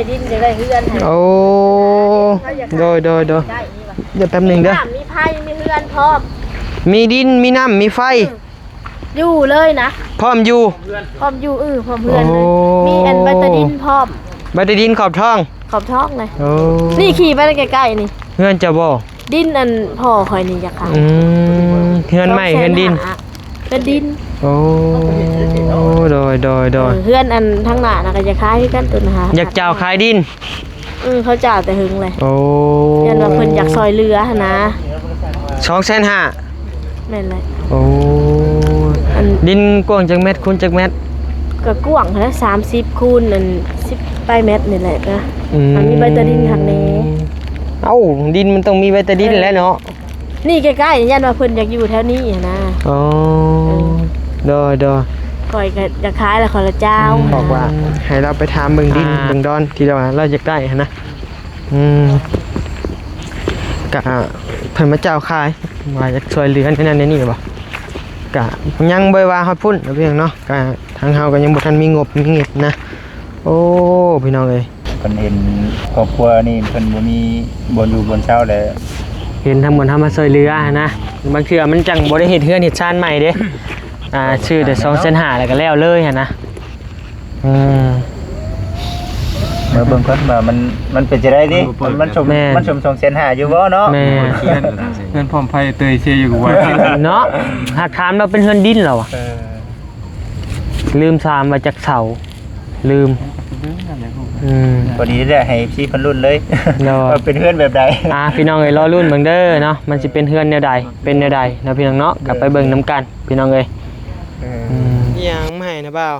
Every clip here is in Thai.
ดินจะได้เฮือนโอ้โดยเดี๋ยวแป๊บนึงเด้อมีไผ่มีเฮือนพร้อมมีดินมีน้ำมีไฟอยู่เลยนะพร้อมอยู่พร้อมอยู่พร้อมเฮือนเลยมีอันใบตะดินพร้อมใบตะดินขอบท้องเลยนี่ขี่ไปใกล้ๆนี่เฮือนจะบ่ดินอันพ่อคอยนี่จะขายเฮือนใหม่เฮือนดินเป็นดินโอ้โดยเฮือนอันทั้งหน้าน่ะก็จะขายกันตัวนะคะอยากเจ้าขายดินเขาจ่าแต่หึงเลยโอ้ยันว่าเพิ่นอยากซอยเรือนะ250,000แม่นเลยโอ้ดินกว้างจักเม็ดคูณจักเม็ดก็กว้างนะ30คูณอัน10ปลายเม็ดนี่แหละนะมันมีใบตะดินข้างนี้เอ้าดินมันต้องมีใบตะดินแล้วเนาะนี่ใกล้ๆยันว่าเพิ่นอยากอยู่แถวนี้นะอ๋อโดยคอยก็จะขายแล้วขอละเจ้าบอกว่าให้เราไปถามเบิ่งดินเบิ่งดอนที่เราอยากได้นะกะเพิ่นมาเจ้าขายว่าอยากช่วยเหลือนั่นนี่บ่กะยังบ่ว่าฮอดพุ่นเพียงเนาะกะทางเฮาก็ยังบ่ทันมีงบมีเงิบนะโอ้พี่น้องเอ้ยเพิ่นเห็นครอบครัวนี่เพิ่นบ่มีบ่อยู่บนเช้าแล้วเห็นทั้งหมดทำมาช่วยเหลือนะบางเทื่อมันจังบ่ได้เฮ็ดเฮือนเฮ็ดชานใหม่เด้ชื่อแต่2.5แล้วก็แล้วเลยหั่นนะเมื่อเบิ่งก่อนว่ามันเป็นจังได๋ดิมันชม2.5อยู่บ่เนาะแม่เงินพร้อมไผเตยเสียอยู่กับว่าเนาะหากถามเราเป็นเฮือนดินเหรอลืม3มาจากเสาลืมพอดีได้ให้พี่เพิ่นรุ่นเลยว่าเป็นเฮือนแบบใดพี่น้องเอ้ยรอรุ่นเบิ่งเด้อเนาะมันสิเป็นเฮือนแนวใดเป็นแนวใดเนาะพี่น้องเนาะกลับไปเบิ่งนำกันพี่น้องเอ้ยอีหยังมาให้นะบ่าว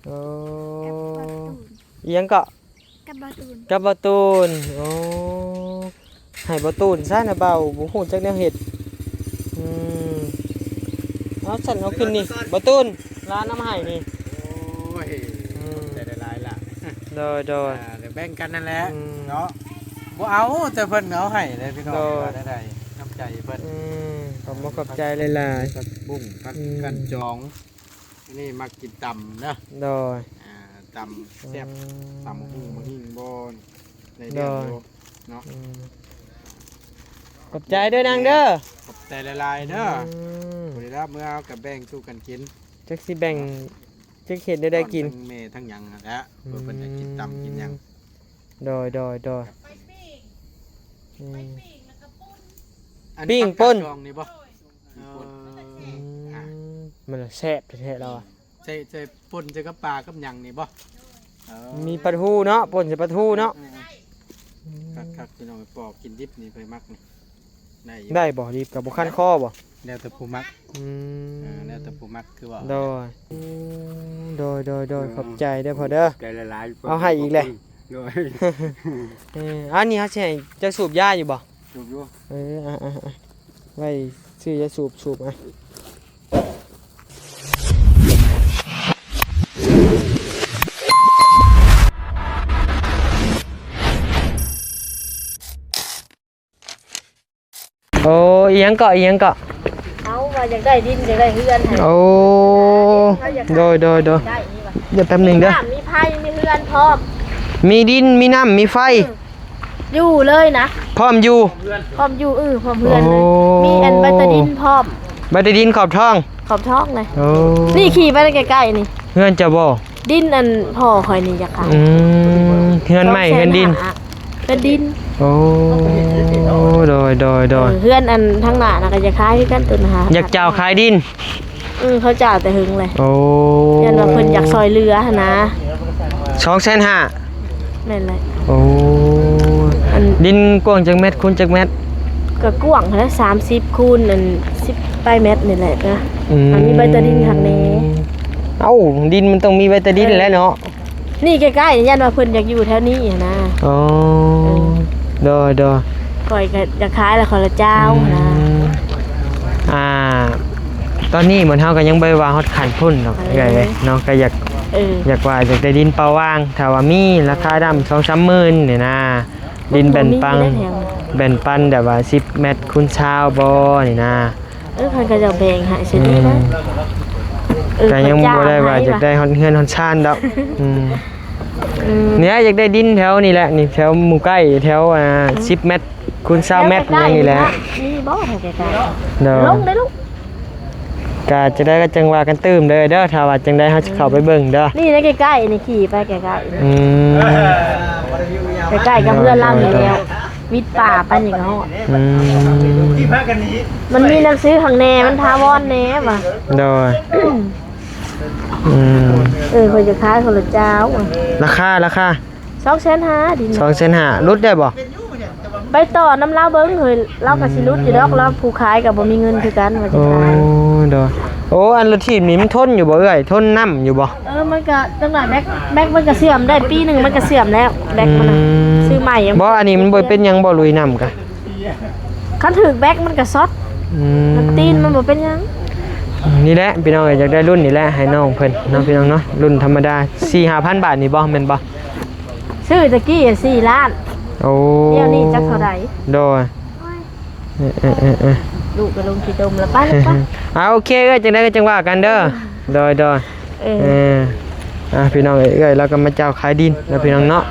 โอ้อีหยังก็กับบ่ตูนโอ้ให้บ่ตูนซะนะบ่าวบ่ฮู้จักแนวเฮ็ดเอาสั่นเอาขึ้นนี่บ่ตูนร้านน้ำให้นี่โอ้ยได้หลายล่ะโดยเดี๋ยวแบ่งกันนั่นแหละเนาะบ่เอาแต่เพิ่นเอาให้เลยพี่น้องได้น้ำใจเพิ่นขอบใจหลายๆผักบุ้งผักกันจองนี่มากินตำนะโดยตำแซ่บตำหูมาหิ้งบอนในเดียวเนาะขอบใจด้วยนางเด้อขอบใจหลายๆเด้อบ่ได้รับเมื่อเอากับแบ่งสู้กันกินจักสิแบ่งจักเฮ็ดได้กินทั้งแม่ทั้งหยังนั่นแหละเพิ่นจะกินตำกินหยังโดยปิ้งป่นนี่บ่มันแซ่บแท้ๆเราใส่ป่นใส่กับปลากับหยังนี่บ่มีปลาทูเนาะป่นใส่ปลาทูเนาะครับพี่น้องปอกกินดิบนี่ไปมักนี่ได้บ่ดิบกับบ่คันคอบ่แล้วแต่ผู้มักแล้วแต่ผู้มักคือว่าโดยขอบใจเด้อพ่อเด้อเอาให้อีกเลยอันนี้ฮะสิให้จะสูบยาอยู่บ่สูบอยู่ไว้ซื้อยาสูบโอ้อีหยังเกาะเอาว่าอยากได้ดินอยากได้เฮือนโอ้โดยเดี๋ยวแป๊บนึงเด้อมีไผ่มีเฮือนพร้อมมีดินมีน้ำมีไฟอยู่เลยนะพร้อมอยู่พร้อมเฮือนเลยมีอันใบตะดินพร้อมใบตะดินขอบท้องเลยนี่ขี่ไปใกล้ๆนี่เฮือนจะบ่ดินอันพ่อคอยนี่จะขายเฮือนใหม่เฮือนดินเป็นดินโอ้โดยเฮือนอันทั้งหน้าน่ะก็จะขายกันตัวนะคะอยากเจ้าขายดินเขาจ่าแต่หึงเลยโอ้ยันว่าเพิ่นอยากซอยเรือนะ2.5แม่นเลยโอ้ดินกว้างจักเม็ดคูณจักเม็ดก็กว้างนะ30คูณอัน10ปลายเม็ดนี่แหละนะมันมีใบตะดินข้างนี้เอ้าดินมันต้องมีใบตะดินแล้วเนาะนี่ใกล้ๆยันว่าเพิ่นอยากอยู่แถวนี้นะอ๋อโดยคอยก็จะขายแล้วขอละเจ้านะตอนนี้เหมือนเฮาก็ยังบ่ว่าฮอดขันพุ่นเนาะเนาะก็อยากว่าอยากได้ดินเปล่าว่างถ้าว่ามีราคาดำ 2-3 หมื่นนี่นะดินแบนปันแบบว่า10เมตรคูณ20บ่นี่นะเพิ่นก็จะแบ่งให้ซินี่นะก็ยังบ่ได้ว่าอยากได้ฮอดเฮือนฮอดชานดอก เนี่ยอยากได้ดินแถวนี่แหละนี่แถวหมู่ใกล้แถว10 เมตรคูณ20 เมตรอย่างนี้แหละ นี่บ่แถวใกล้ เด้อ ลงได้ลูก ก็จะได้ก็จังว่ากันตื้มเด้อเด้อถ้าว่าจังได้เฮาสิเข้าไปเบิ่งเด้อ นี่นะใกล้ๆนี่ขี่ไปใกล้ อืม ๆใกล้ๆกับเพื่อนเรานี่แล้ววิทย์ป่าไปนี่ก็ฮอด อืม ที่พักกันนี้ มันมีหนังสือข้างแน่มันทาวอนแน่ว่ะ โดยอืม เพิ่นจะขายคนละเจ้าว่ะ ราคา 2,500,000ดิน 2,500ลดได้บ่ ไปต่อน้ำเล่าเบิ้งเฮ้ยเล่ากับสิรุดอยู่ดอกเราผู้ขายกับบ่มีเงินคือกันว่าจะ โอ้ ขาย โดยโอ้อันรถถีบนี่มันทนอยู่บ่เอ้ยทนน้ำอยู่บ่ มันก็จังหวะแบ็คมันก็เสื่อมได้ปีหนึงมันก็เสื่อมแล้วแบ็คมันน่ะซื้อใหม่ยัง บ่อันนี้มันบ่เป็นหยังบ่ลุยน้ำกะ คันถึกแบ็คมันก็ซอด อืม มันตีนมันบ่เป็นหยัง นี่แหละพี่น้องอยากได้รุ่นนี่แหละให้น้องเพิ่นน้องพี่น้องเนาะรุ่นธรรมดา 4-5,000 บาทนี่บ่แม่นบ่ ซื้อตะกี้4 ล้าน โอ้ เดี๋ยวนี้จักเท่าใด โดยเออ ลูกก็ลงขี้ดมแล้วไปแล้วไป โอเคเอ้ยจังได้ก็จังว่ากันเด้อโดย เอ เอ อ พี่น้องเอ้ยแล้วก็มาเจ้าขายดินแล้วพี่น้องเนาะ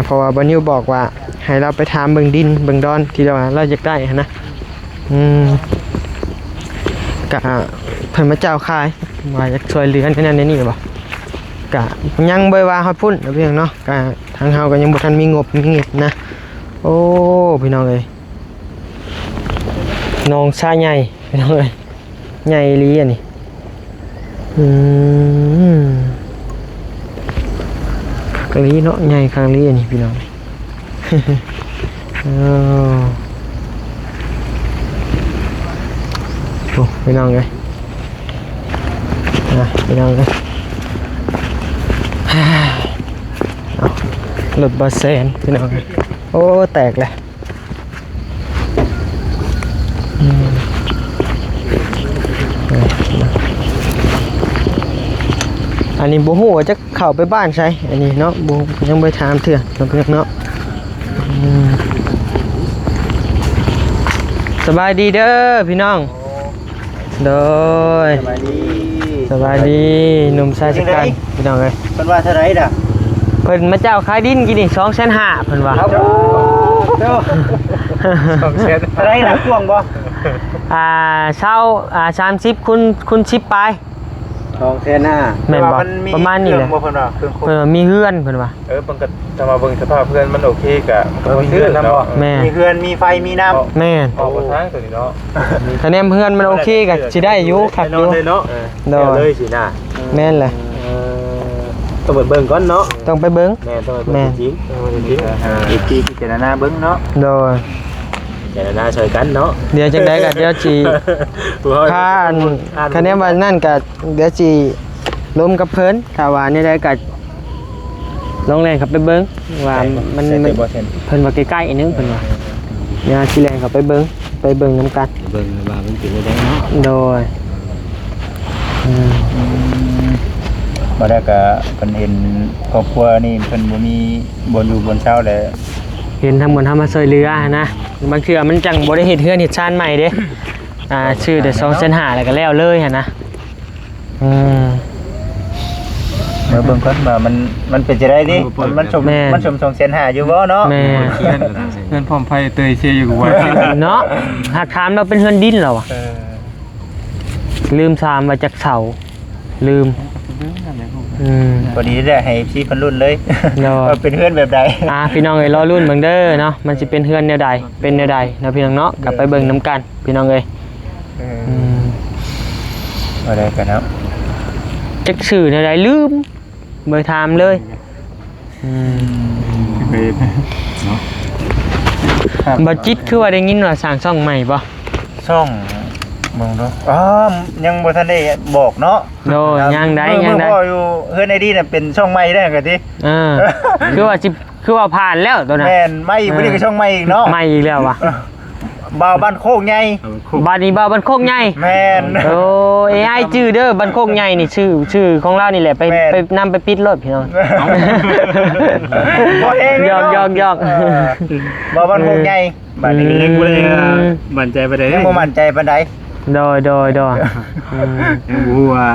เพราะว่าบ่นิวบอกว่าให้เราไปถามเบิ่งดินเบิ่งดอนที่เราอยากได้หั้นนะกะเพิ่นมาเจ้าขายว่าอยากช่วยเหลือนั่นนี่บ่กะยังบ่ว่าฮอดพุ่นเพี่น้องเนาะกะทางเฮาก็ยังบ่ทันมีงบมีเงิบนะโอ้พี่น้องเอ้ยน้องชายใหญ่พี่น้องเอ้ยใหญ่อีหลีอันนี้ครั้งนี้เนาะใหญ่ครั้งนี้อันนี้พี่น้องโอ้พี่น้องเลยพี่น้องเลยรถบัสเซนพี่น้องเลยโอ้แตกเลยอันนี้บ่ฮู้ว่าจะเข้าไปบ้านใช่อันนี้เนาะบ่ยังบ่ถามเถื่อเพิ่นเนาะสบายดีเด้อพี่น้องโดยสบายดีหนุ่มชายชะกันพี่น้องเอ้ย เพิ่นว่าเท่าไหร่ด่ะ เพิ่นมาเจ้าขายดินกี่นี่2,500,000เพิ่นว่า เท่าไหร่ล่ะกว้างบ่ เช่า30คูณ10ไป 2,500,000 แม่นบ่ประมาณนี้แหละ เพิ่นว่าเครื่อง มีเฮือนเพิ่นว่า มันก็ถ้ามาเบิ่งสภาพเพื่อนมันโอเคกะมันก็ซื้อเนาะ แม่ มีเฮือนมีไฟมีน้ำ แม่น ออกมาทางตัวนี้เนาะ คะแนนเพื่อนมันโอเคก็สิได้อยู่คักอยู่ เลยเนาะ โดย เลยสิน่ะ แม่นแหละ ต้องเบิ่งก่อนเนาะ ต้องไปเบิ่ง แม่ต้องไปเบิ่งจริงจริง อีกทีพิจารณาเบิ่งเนาะ โดย เดี๋ยวน่าช่วยกันเนาะ เดี๋ยวจังได๋ก็เดี๋ยวสิค่าคะแนนว่านั่นก็เดี๋ยวสิล้มกับเพิ่นถ้าว่านี่ได้ก็ลองแล่นขับไปเบิ่งว่ามันเพิ่นว่าใกล้ๆอีกนึงเพิ่นว่าเดี๋ยวสิแล่นขับไปเบิ่งนํกัน เบิ่งว่ามันสิได้เนาะ โดย บ่ได้ก็เพิ่นเห็นครอบครัวนี่เพิ่นบ่มีบ่อยู่บนเช้าแล้ว เห็นทั้งหมดทำมาช่วยเหลือนะบางเทื่อมันจังบ่ได้เฮ็ดเฮือนเฮ็ดชานใหม่เด้ชื่อแต่2,500,000แล้วก็แล้วเลยหั่นนะเมื่อเบิ่งก่อนว่ามันเป็นจังได๋ดิมันชม2,500,000อยู่บ่เนาะ แม่ เพื่อนพร้อมไผเตยเชียร์อยู่กับว่า เนาะหากถามเราเป็นเฮือนดินแล้วอ่ะลืมถามว่าจากเสาลืม พอดีได้ให้พี่เพิ่นรุ่นเลย เนาะ ว่าเป็นเฮือนแบบใด พี่น้องเอ้ยรอรุ่นเบิ่งเด้อเนาะมันสิเป็นเฮือนแนวใดเป็นแนวใดเนาะพี่น้องเนาะกลับไปเบิ่งนํกันพี่น้องเอ้ยบ่ได้กันเนาะ จักชื่อแนวใดลืมบ่ถามเลยบ่จิตคือว่าได้ยินว่าสร้างช่องใหม่บ่ ช่องมึงดูยังบ่ทันได้บอกเนาะ โดยังได้ พ่ออยู่เฮือนไอ้ดีน่ะเป็นช่องใหม่ได้กันติ คือว่าผ่านแล้วตัวนั้น แม่นไม่บ่ได้ก็ช่องใหม่อีกเนาะ ใหม่อีกแล้วว่ะ บ่าวบ้านโคกใหญ่ บ้านนี้บ้านโคกใหญ่ แม่น โอ้ AI ชื่อเด้อบ้านโคกใหญ่นี่ชื่อของเรานี่แหละไปนำไปปิดรถพี่น้อง บ่แฮง ยอก บ่าวบ้านโคกใหญ่บ้านเล็กๆบ่ได้ มั่นใจไปได้ ยังบ่มั่นใจปานใด โดยยังบ่ฮู้ว่า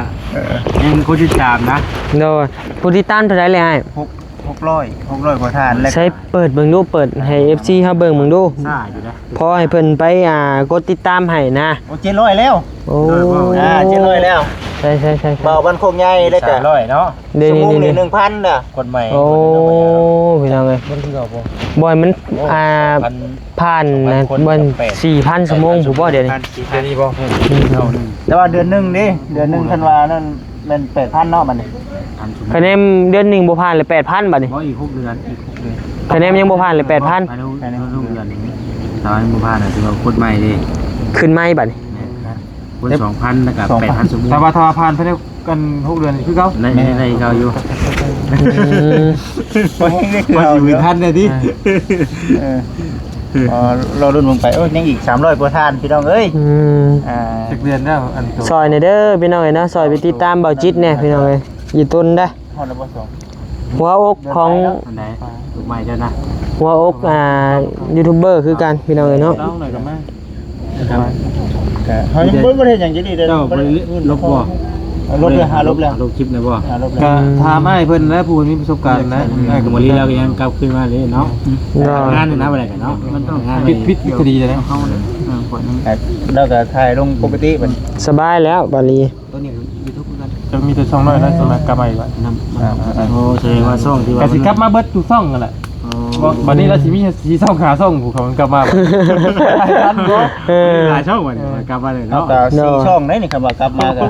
ยังคนที่3นะ โดยผู้ที่ตั้นเท่าไหร่เลยไอ้ 600กว่าทานแล้ว ใช้เปิดเบิ่งดูเปิดให้ FC เฮาเบิ่งเบิ่งดู ซ่าอยู่นะ พอให้เพิ่นไปกดติดตามให้นะ โอ้700แล้ว โอ้ 700แล้ว ใช่ๆๆ เบาบันโคกใหญ่แล้วก็300เนาะ เดี๋ยว ชั่วโมง นี่ นี่ 1,000น่ะคนใหม่ โอ้พี่น้องเอ้ย มันคือเก่าบ่ บ่อยมันผ่านนะบ่4,000ชั่วโมงผู้บ่เดี๋ยวนี้ เดี๋ยวนี้บ่ แต่ว่าเดือนหนึงดิเดือนหนึงธันวานั่นแม่น 8,000 เนาะมันนี่ คะแนนเดือนหนึงบ่ผ่านเลย 8,000บัดนี้ บ่อีก6เดือน คะแนนยังบ่ผ่านเลย 8,000 ภายใน6เดือนนี้ตอนนี้บ่ผ่านน่ะถือว่าคนใหม่ดิ ขึ้นไหมบัดนี้ คน 2,000แล้วก็ 8,000 สมมุติ แต่ว่าถ้าผ่านภายในกัน6เดือนนี่คือเก่า ในเก่าอยู่ บ่อยู่ทันเลยดิ เรารุ่นลงไปยังอีก300กว่าทานพี่น้องเอ้ย จักเดือนแล้วอันตัว ซอยหน่อยเด้อพี่น้องเอ้ยเนาะซอยไปติดตามเบาจิตแน่พี่น้องเอ้ยอยู่ต้นได้ ฮอดแล้วบ่สอง หัวอกของ อันไหนลูกใหม่เจ้านะ หัวอกยูทูบเบอร์คือกันพี่น้องเอ้ยเนาะ เล่าหน่อยกับแม่ เฮายังบ่ได้หยังจะดีเด้อ เจ้าบ่ได้ลบบ่ ลบเลยลบแล้ว ลบคลิปเลยบ่ ลบแล้ ก็ ว ถามอ้ายเพิ่นและผู้มีประสบการณ์นะอ้ายก็ ก็ บ่ บ่ รี รี แล้ แล้ว วก็ยังกลับขึ้นมาเลยเนาะ เนาะ งานนี่นะบ่ได้กันเนาะมันต้องงาน ผิดคดีเลยนะ เฮาเนี่ยคนนึง แล้วก็ถ่ายลงปกติมัน สบายแล้วบาลี ตัวนี้ YouTube กัน จะมีแต่ช่องน้อยนะสมัยกลับมาอีกว่า โอ้แสดงว่าช่องที่ว่า ก็สิกลับมาเบิดทุกช่องกันแหละวันนี้เราสิมีสิช่องขาช่องผู้เขากลับมาทันบ่ หลายช่องวันกลับมาเลย เอา เนาะ ก็4ช่องได้นี่ครับว่ากลับมาก็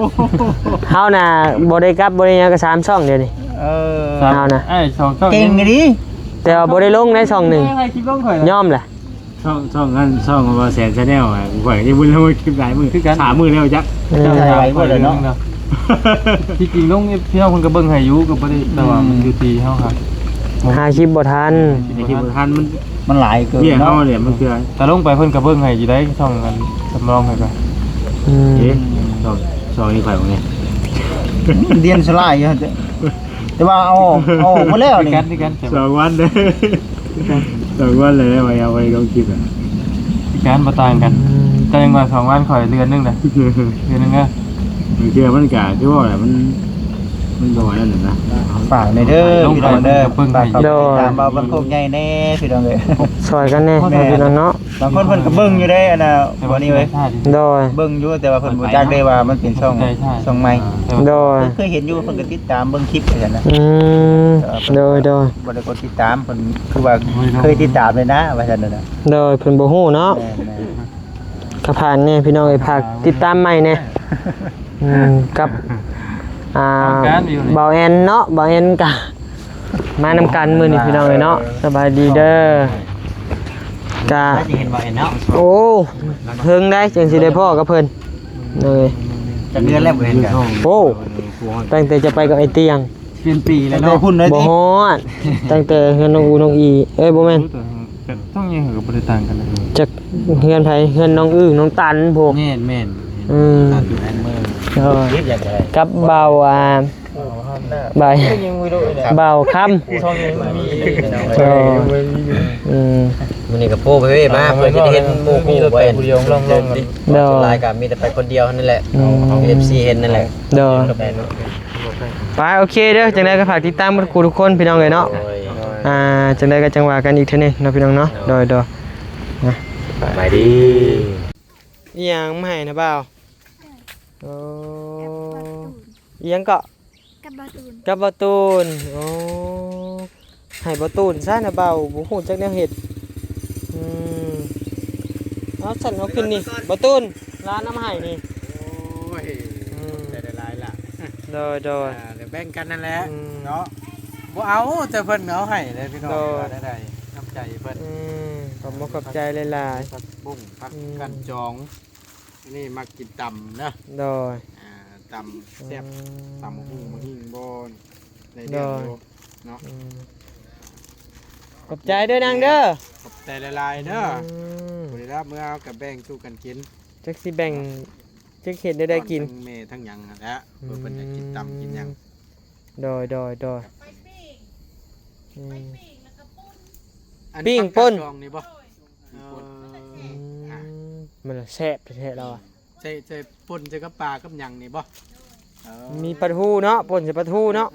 เฮาน่ะบ่ได้กลับบ่ได้หยังก็3ช่องเดียวนี่ เอานะ ไอ้ช่อง เก่งดิ แต่ว่าบ่ได้ลงในช่องหนึ่ง ให้คลิปลงข่อย ย่อมแหละ ช่องนั้นช่องว่าแสนชาแนลอ่ะข่อยยังบ่รู้คลิปหลายมื้อ3มื้อแล้วจัก ถ่ายไว้บ่เลยเนาะ ที่จริงลงพี่น้องเพิ่นก็เบิ่งให้อยู่ก็บ่ได้แต่ว่ามันอยู่ที่เฮาครับ หาคลิปบ่ทัน ในคลิปทันมัน มันหลายเกิน เบี้ย เนาะ เฮาเนี่ยมันคือ แต่ลงไปเพิ่นก็เบิ่งให้อยู่ได้ช่องกันสำรองให้ก็ อืม เอ๊ะช่องนี้ข่อยว่าไง เรียนสลายอยู่แต่ว่าเอาหมดแล้วนี่ ที่กัน 2 วันเด้อ2 วันเลยไว้เอาไว้ลงคลิปอ่ะ ที่กันบ่ต่างกันแต่ยังว่า2วันข่อยเดือนนึงน่ะเดือนนึงก็ มันคือมันกะคือว่ามันบ่ว่านั่นนะ ฝากในเด้อพี่น้องเด้อฝากเขาตามมาบันโคกใหญ่แน่พี่น้องเอ้ย ซอยกันแน่พี่น้องเนาะ บางคนเพิ่นก็เบิ่งอยู่ได้อันน่ะวันนี้เว้ย โดย เบิ่งอยู่แต่ว่าเพิ่นบ่จักได้ว่ามันเป็นช่องใหม่ โดย เคยเห็นอยู่เพิ่นก็ติดตามเบิ่งคลิปเหมือนกันนะ อืมโดย บ่ได้กดติดตามเพิ่นคือว่าเคยติดตามเลยนะว่าซั่นน่ะ โดยเพิ่นบ่ฮู้เนาะ แม่น ก็ผ่านแน่พี่น้องเอ้ยฝากติดตามใหม่แน่กับเบาแอนเนาะเบาแอนกะมานำกันมื้อนี้พี่น้องเอ้ยเนาะสบายดีเด้อกะ ๆเห็นบ่เห็นเนาะ โอ้เพิ่งได้จังสิได้พ่อกับเพิ่นเลย จักเดือนแล้วบ่เห็นกัน โอ้ตั้งแต่จะไปกับไอ้เตียง เป็นปีแล้วเนาะพุ่นเลย บ่ ติ ฮอดตั้งแต่เฮือนน้องอูน้องอีเอ้ยบ่แม่น ต้องยังก็บ่ได้ต่างกัน จากเฮือนไผเฮือนน้องน้องตันพวก แม่น อืม อยู่ในมือ เออ คิดอย่างไร กับเบาใบา ยังไม่รู้เลย เบาค่ำ ช่องนี้มันมี เอออืม มันนี่กับปูไปเว้ยมาเพื่อจะได้เห็นหมู่คู่ไว้ ผู้เดียวลอง เด้อ ลายกับมีแต่ไปคนเดียวนั่นแหละ อืม FC เห็นนั่นแหละ เด้อไปโอเคเด้อจังได๋ก็ฝากติดตามทุกคนพี่น้องเอ้ยเนาะ โอ้ย จังได๋ก็จังว่ากันอีกเทื่อนึงเนาะพี่น้องเนาะโดยนะ ไปดี อีหยังมาให้นะบ่าวโอ้อีหยังก็ กับบาตูน กับบ่ตูนโอ้ให้บ่ตูนซะนะบ่าวบ่ฮู้จักแนวเฮ็ดเอาสั่นเอาขึ้นนี่บ่ตูนร้านน้ำให้นี่ โอ้ยได้หลายล่ะ โดย เดี๋ยวแบ่งกันนั่นแหละ เนาะ เนาะบ่เอาแต่เพิ่นเอาให้เลยพี่น้องได้น้ำใจเพิ่น ขอบคุณขอบใจหลาย ผักบุ้งผักกันจองนี่มากินตำนะ ๆโดย ตำแซ่บตำหูมาหิ้งบอนในเดียวเนาะ ขอบใจเด้อนางเด้อ ขอบใจละลายเด้อบุรีรัมย์เมื่อเอากับแบ่งสู้กันกิน จักสิแบ่งจักเฮ็ดได้กิน ทั้งเมทั้งหยังนั่นแหละเพื่อเพิ่นจะกินตำกินหยัง โดยอัน ปิ้งป่น ผักกาดดองนี่บ่ มันแซ่บแท้ๆเราอ่ะ ใส่ป่นใส่กับปลากับหยังนี่บ่ มีปลาทูเนาะป่นใส่ปลาทูเนาะ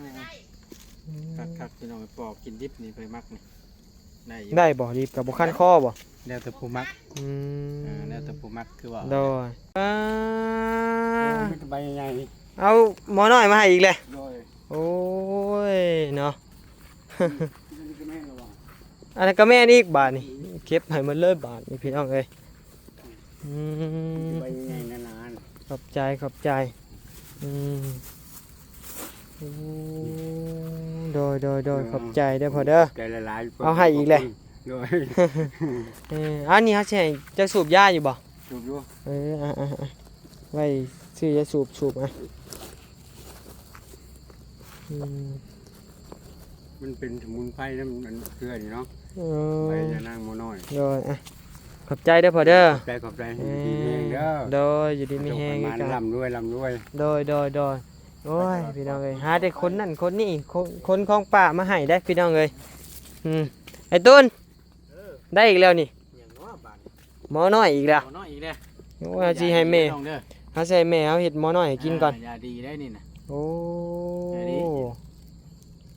คักๆพี่น้องปอกกินดิบนี่ไปมักนี่ได้อยู่ ได้บ่รีบกับบ่คันคอบ่ แล้วแต่ผู้มัก อืม แล้วแต่ผู้มักคือว่า โดยใบใหญ่ เอาหมอน้อยมาให้อีกเลย โดย โอ้ยเนาะ อันนั้นก็แม่นอีกบาทนี่เก็บให้มันเลยบาทนี่พี่น้องเอ้ยอืม ใบใหญ่นาน ขอบใจอืมโอ้โดยขอบใจเด้อพ่อเด้อ ๆใจละลาย เอาให้อีกเลย โดย อันนี้ฮะใช่จะสูบยาอยู่บ่ ถูกอยู่ ไว้ซื้อจะสูบอ่ะอืม มันเป็นสมุนไพรนะมันเกลือนี่เนาะ เอ ใบ อ ยานางโมน้อย โดยขอบใจเด้อพ่อเด้อ ขอบใจดีแห้งเด้อ โดยอยู่ดีมีแฮง มา กัน ลำด้วย โดยโอ้ยพี่น้องเอ้ยหาแต่คนนั่นคนนี่คนของป่ามาให้ได้พี่น้องเอ้ยไอ้ต้นได้อีกแล้วนี่ อย่างน้อยบาด หมอน้อยอีกแล้ว เอาน้อยอีกเด้อ โอ้ยสิให้แม่ น้องเด้อ หาใส่แม่เอาเฮ็ดหมอน้อยให้กินก่อน ยาดีได้นี่นะ โอ้ ได้ดิ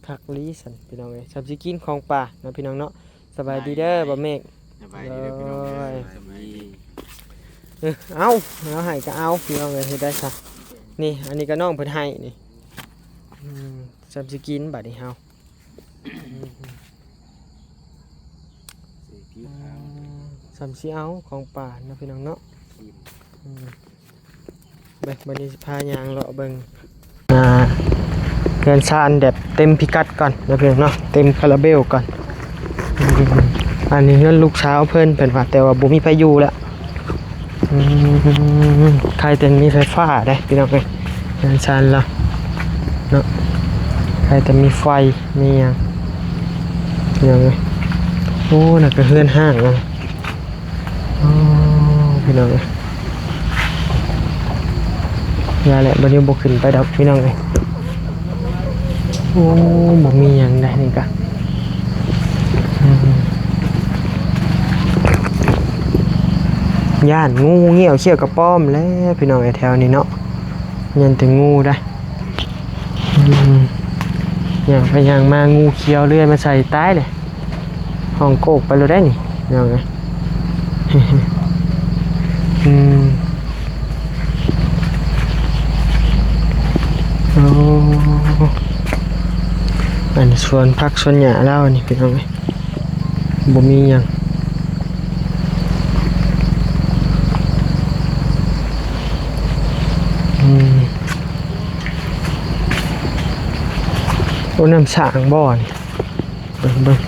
คักลีสันพี่น้องเอ้ยสับสิกินของป่าเนาะพี่น้องเนาะสบายดีเด้อบ่เมฆ สบายดีเด้อพี่น้องเด้ โอ้ อย สบายดี เอาให้ก็เอาพี่น้องเอ้ยเฮ็ดได้ซะนี่อันนี้ก็น้องเพิ่นให้นี่สับสิกินบัดนี้เฮา สามสีเอาของป่าเนาะพี่น้องเนาะเบิ่งบันนี้สิพายางเลาะเบิ่งเรือนชานแบบเต็มพิกัดก่อนเนาะพี่น้องเนาะเต็มคาราเบลก่อนอันนี้เรือนลูกเช้าเพิ่นว่าแต่ว่าบ่มีไฟอยู่แล้วใครแต่มีไฟฟ้าได้พี่น้องเอ้ยเรือนชานละเนาะใครแต่มีไฟมีหยังพี่น้องเอ้ยโอ้น่ะก็เฮือนห้างเนาะพี่น้องเอ้ยยาแหละบัดนี้บ่ขึ้นไปดอกพี่น้องเอ้ยโอ้บ่มีหยังได้นี่กะย่านงูเงี้ยวเขี้ยวกระป้อมแล้วพี่น้องไอ้แถวนี้เนาะยันถึงงูได้อย่างไปอย่างมางูเขียวเลื่อยมาใส่ใต้เลยห้องโกกไปเลยได้นี่พี่น้องเอ้ยโอ้อันนี้สวนผักสวนหญ้าแล้วนี่พี่น้องเอ้ยบ่มีหยังโอ้น้ำสางบ่อนี่เบิ่ง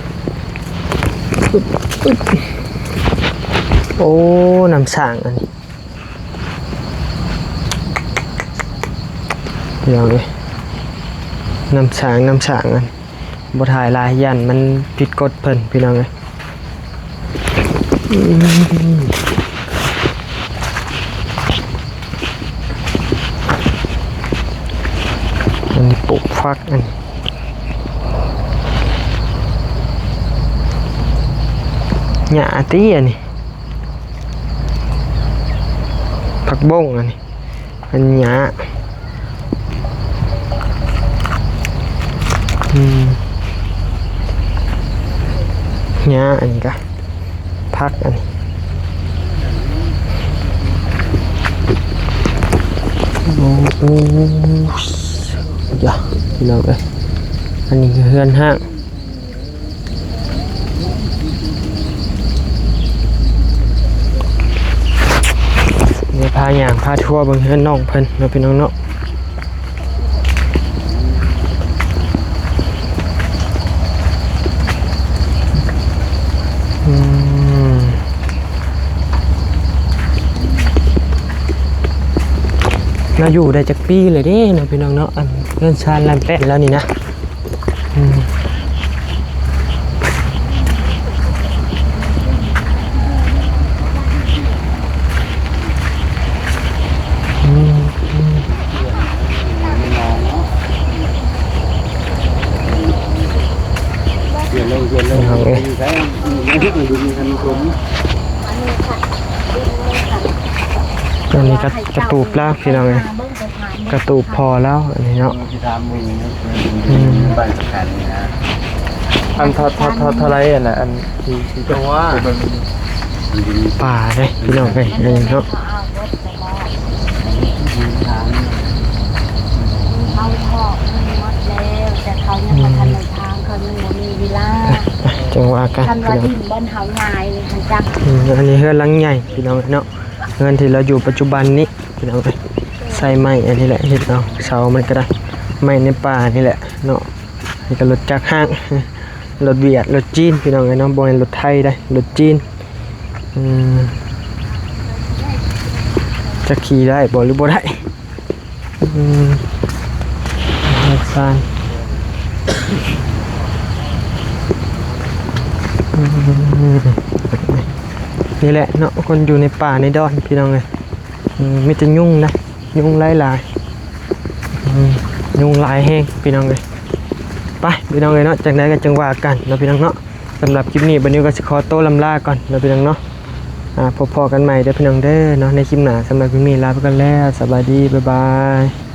โอ้น้ำสางอันนี้เดี๋ยวเลยน้ำสางอันบ่ถ่ายลายยันมันผิดกฎเพิ่นพี่น้องเลยอันนี้ปลูกฟักอันหญ้าตี้อันนี้ผักบ้งอันนี้อันหญ้าหญ้าอันนี้ก็ผักอันนี้โอ้โหอย่าพี่น้องเอ้ยอันนี้คือเฮือนห้างเนี่ยพาอย่างพาทั่วเบิ่งเฮือนน้องเพิ่นเนาะพี่น้องเนาะเราอยู่ได้จากปีเลยเด้เนาะพี่น้องเนาะอันเรื่องชาญลานแป้นแล้วนี่นะ อันนี้ก็กระตูบแล้วพี่น้องเอ้ยกระตูบพอแล้วอันนี้เนาะ ที่ทำมือบ้านสกันนี่นะ อันเท่าไรอ่ะนะอันที่ตัว ป่าเลยพี่น้องเอ้ยอันนี้เนาะ เขาทอดหมดแล้วแต่เขายังมาทันในทางเขายังบ่มีเวลา จังหวะกัน ทัน พี่ ว่า น้อง ดินบนเฮาใหญ่เลยทันจัก อันนี้เฮือนหลังใหญ่พี่น้องเนาะเฮือนที่เราอยู่ปัจจุบันนี้พี่น้องเอ้ยใส่ไม้อันนี้แหละเฮ็ดเอาเสามันก็ได้ไม้ในป่านี่แหละเนาะนี่ก็รถจักรห้างรถเวียดรถจีนพี่น้องเอ้ยเนาะบ่แม่นรถไทยได้รถจีนจะขี่ได้บ่หรือบ่ได้รถซานนี่แหละเนาะคนอยู่ในป่าในดอนพี่น้องเลยมีแต่ยุ่งนะยุ่งหลายยุ่งหลายแห้งพี่น้องเลยไปพี่น้องเลยเนาะจากนั้นก็จังว่ากันเนาะพี่น้องเนาะสำหรับคลิปนี้บันนี้ก็สิขอโต้ลำลาก่อนเนาะพี่น้องเนาะพบกันใหม่เด้อพี่น้องเด้อเนาะในคลิปหน้าสำหรับคลิปนี้ลาไปกันแล้วสบายดีบ๊ายบาย